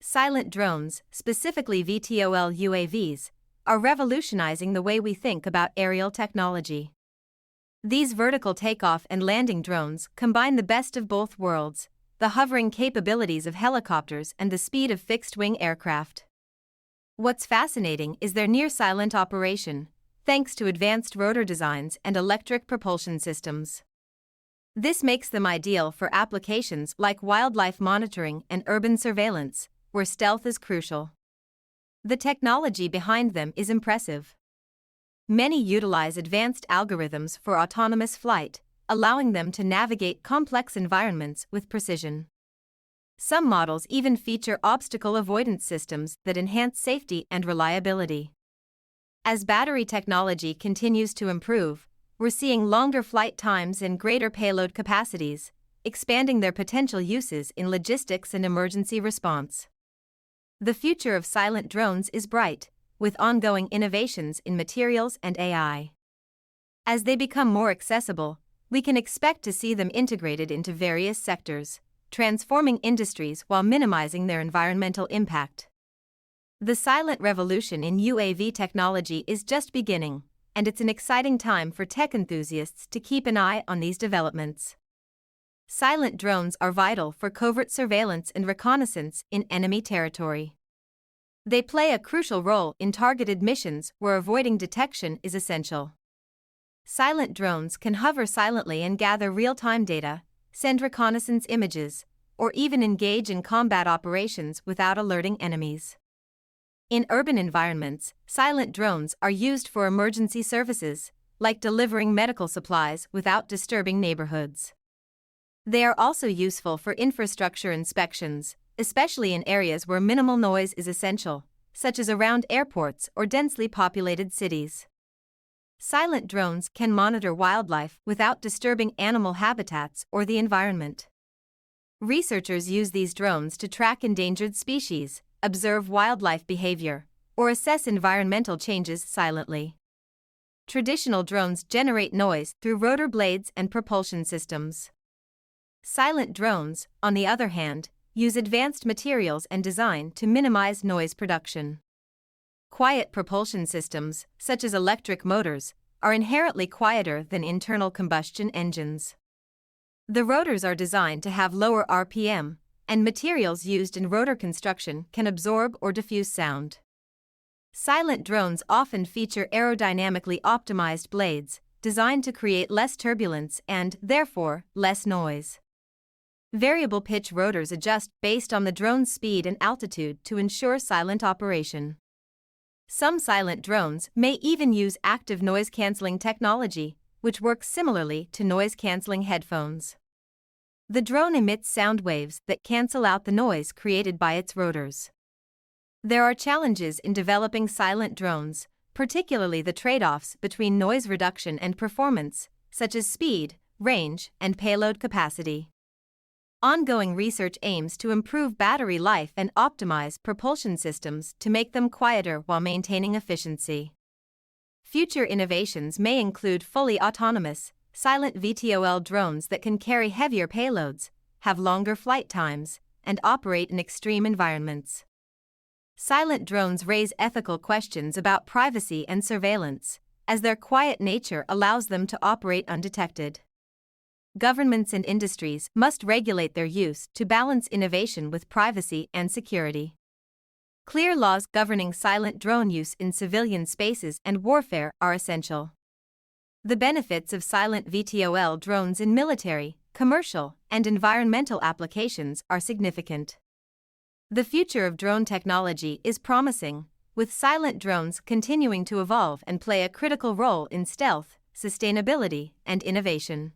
Silent drones, specifically VTOL UAVs, are revolutionizing the way we think about aerial technology. These vertical takeoff and landing drones combine the best of both worlds, the hovering capabilities of helicopters and the speed of fixed-wing aircraft. What's fascinating is their near-silent operation, thanks to advanced rotor designs and electric propulsion systems. This makes them ideal for applications like wildlife monitoring and urban surveillance, where stealth is crucial. The technology behind them is impressive. Many utilize advanced algorithms for autonomous flight, allowing them to navigate complex environments with precision. Some models even feature obstacle avoidance systems that enhance safety and reliability. As battery technology continues to improve, we're seeing longer flight times and greater payload capacities, expanding their potential uses in logistics and emergency response. The future of silent drones is bright, with ongoing innovations in materials and AI. As they become more accessible, we can expect to see them integrated into various sectors, transforming industries while minimizing their environmental impact. The silent revolution in UAV technology is just beginning, and it's an exciting time for tech enthusiasts to keep an eye on these developments. Silent drones are vital for covert surveillance and reconnaissance in enemy territory. They play a crucial role in targeted missions where avoiding detection is essential. Silent drones can hover silently and gather real-time data, send reconnaissance images, or even engage in combat operations without alerting enemies. In urban environments, silent drones are used for emergency services, like delivering medical supplies without disturbing neighborhoods. They are also useful for infrastructure inspections, especially in areas where minimal noise is essential, such as around airports or densely populated cities. Silent drones can monitor wildlife without disturbing animal habitats or the environment. Researchers use these drones to track endangered species, observe wildlife behavior, or assess environmental changes silently. Traditional drones generate noise through rotor blades and propulsion systems. Silent drones, on the other hand, use advanced materials and design to minimize noise production. Quiet propulsion systems, such as electric motors, are inherently quieter than internal combustion engines. The rotors are designed to have lower RPM, and materials used in rotor construction can absorb or diffuse sound. Silent drones often feature aerodynamically optimized blades, designed to create less turbulence and, therefore, less noise. Variable pitch rotors adjust based on the drone's speed and altitude to ensure silent operation. Some silent drones may even use active noise-canceling technology, which works similarly to noise-canceling headphones. The drone emits sound waves that cancel out the noise created by its rotors. There are challenges in developing silent drones, particularly the trade-offs between noise reduction and performance, such as speed, range, and payload capacity. Ongoing research aims to improve battery life and optimize propulsion systems to make them quieter while maintaining efficiency. Future innovations may include fully autonomous, silent VTOL drones that can carry heavier payloads, have longer flight times, and operate in extreme environments. Silent drones raise ethical questions about privacy and surveillance, as their quiet nature allows them to operate undetected. Governments and industries must regulate their use to balance innovation with privacy and security. Clear laws governing silent drone use in civilian spaces and warfare are essential. The benefits of silent VTOL drones in military, commercial, and environmental applications are significant. The future of drone technology is promising, with silent drones continuing to evolve and play a critical role in stealth, sustainability, and innovation.